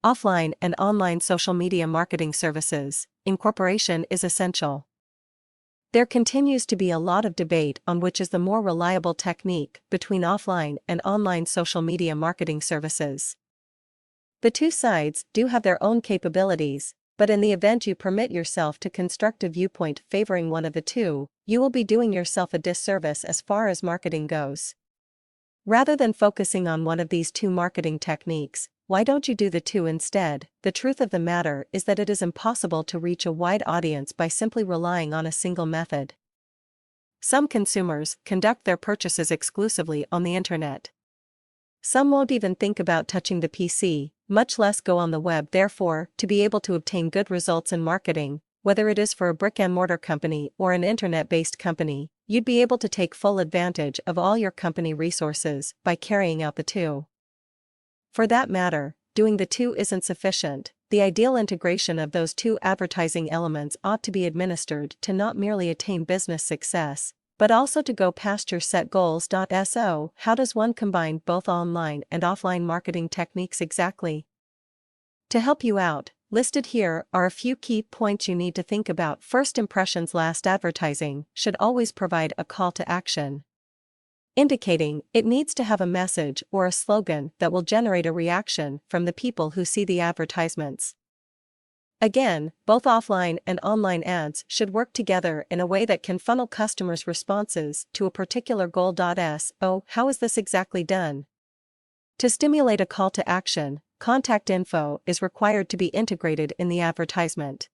Offline and online social media marketing services, incorporation is essential. There continues to be a lot of debate on which is the more reliable technique between offline and online social media marketing services. The two sides do have their own capabilities, but in the event you permit yourself to construct a viewpoint favoring one of the two, you will be doing yourself a disservice as far as marketing goes. Rather than focusing on one of these two marketing techniques, why don't you do the two instead? The truth of the matter is that it is impossible to reach a wide audience by simply relying on a single method. Some consumers conduct their purchases exclusively on the internet. Some won't even think about touching the PC, much less go on the web. Therefore, to be able to obtain good results in marketing, whether it is for a brick-and-mortar company or an internet-based company, you'd be able to take full advantage of all your company resources by carrying out the two. For that matter, doing the two isn't sufficient. The ideal integration of those two advertising elements ought to be administered to not merely attain business success, but also to go past your set goals. So, how does one combine both online and offline marketing techniques exactly? To help you out, listed here are a few key points you need to think about. First impressions. Last advertising should always provide a call to action, indicating it needs to have a message or a slogan that will generate a reaction from the people who see the advertisements. Again, both offline and online ads should work together in a way that can funnel customers' responses to a particular goal. So, how is this exactly done? To stimulate a call to action, contact info is required to be integrated in the advertisement.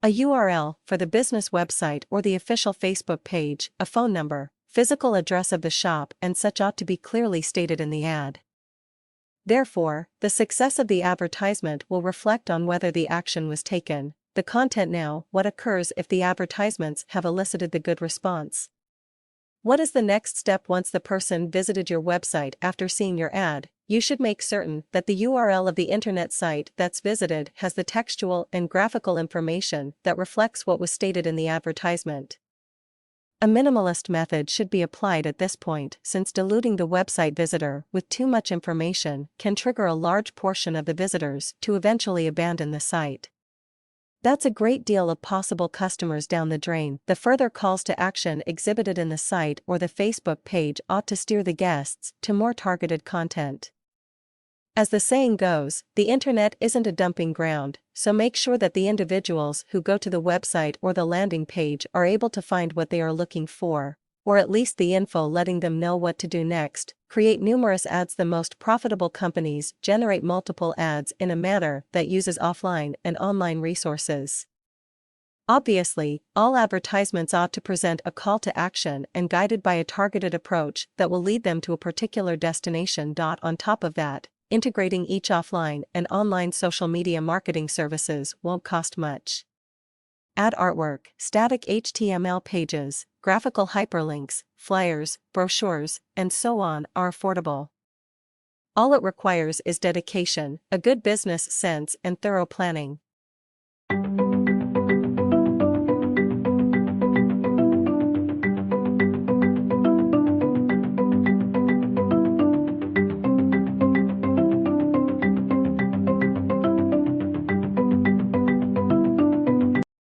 A URL for the business website or the official Facebook page, a phone number, physical address of the shop, and such ought to be clearly stated in the ad. Therefore, the success of the advertisement will reflect on whether the action was taken. The content. Now, what occurs if the advertisements have elicited the good response? What is the next step once the person visited your website after seeing your ad? You should make certain that the URL of the internet site that's visited has the textual and graphical information that reflects what was stated in the advertisement. A minimalist method should be applied at this point, since diluting the website visitor with too much information can trigger a large portion of the visitors to eventually abandon the site. That's a great deal of possible customers down the drain. The further calls to action exhibited in the site or the Facebook page ought to steer the guests to more targeted content. As the saying goes, the internet isn't a dumping ground, so make sure that the individuals who go to the website or the landing page are able to find what they are looking for, or at least the info letting them know what to do next. Create numerous ads. The most profitable companies generate multiple ads in a manner that uses offline and online resources. Obviously, all advertisements ought to present a call to action and guided by a targeted approach that will lead them to a particular destination. On top of that, integrating each offline and online social media marketing services won't cost much. Ad artwork, static HTML pages, graphical hyperlinks, flyers, brochures, and so on are affordable. All it requires is dedication, a good business sense, and thorough planning.